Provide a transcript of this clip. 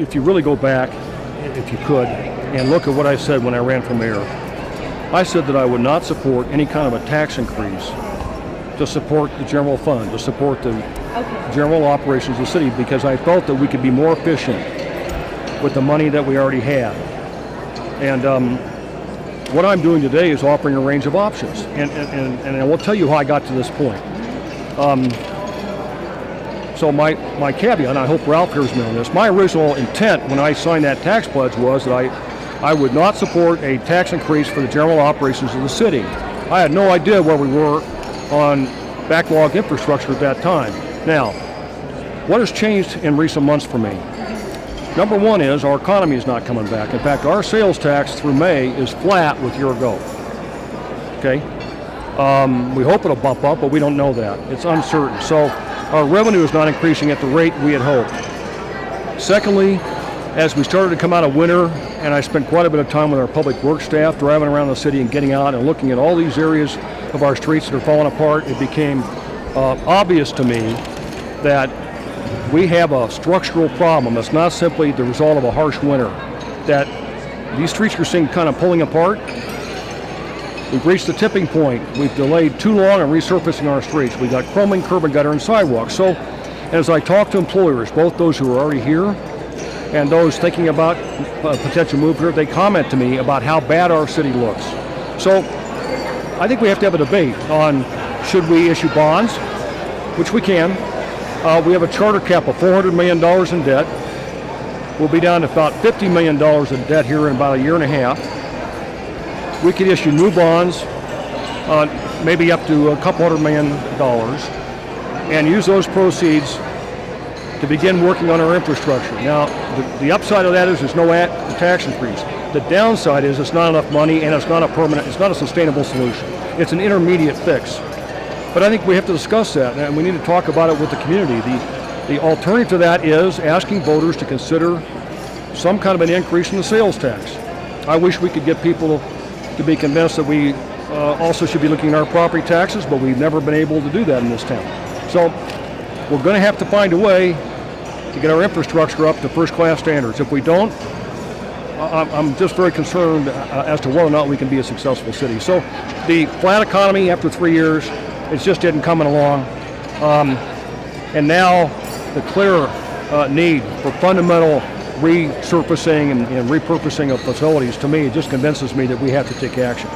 if you really go back, if you could, and look at what I said when I ran for mayor, I said that I would not support any kind of a tax increase to support the general fund, to support the general operations of the city, because I felt that we could be more efficient with the money that we already had. And what I'm doing today is offering a range of options. And I will tell you how I got to this point. So my caveat, and I hope Ralph hears me on this, my original intent when I signed that tax pledge was that I would not support a tax increase for the general operations of the city. I had no idea where we were on backlog infrastructure at that time. Now, what has changed in recent months for me? Number one is our economy is not coming back. In fact, our sales tax through May is flat with year ago. Okay? We hope it'll bump up, but we don't know that. It's uncertain. So our revenue is not increasing at the rate we had hoped. Secondly, as we started to come out of winter, and I spent quite a bit of time with our public works staff driving around the city and getting out and looking at all these areas of our streets that are falling apart, it became obvious to me that we have a structural problem that's not simply the result of a harsh winter, that these streets you're seeing kind of pulling apart. We've reached the tipping point. We've delayed too long on resurfacing our streets. We've got chroming, curb and gutter, and sidewalks. So as I talk to employers, both those who are already here and those thinking about a potential move here, they comment to me about how bad our city looks. So I think we have to have a debate on should we issue bonds, which we can. We have a charter cap of $400 million in debt. We'll be down to about $50 million in debt here in about a year and a half. We could issue new bonds, maybe up to a couple $100 million, and use those proceeds to begin working on our infrastructure. Now, the upside of that is there's no tax increase. The downside is it's not enough money, and it's not a sustainable solution. It's an intermediate fix. But I think we have to discuss that, and we need to talk about it with the community. The alternative to that is asking voters to consider some kind of an increase in the sales tax. I wish we could get people to be convinced that we also should be looking at our property taxes, but we've never been able to do that in this town. So we're going to have to find a way to get our infrastructure up to first-class standards. If we don't, I'm just very concerned as to whether or not we can be a successful city. So the flat economy after 3 years, it just isn't coming along. And now the clear need for fundamental resurfacing and repurposing of facilities, to me, it just convinces me that we have to take action.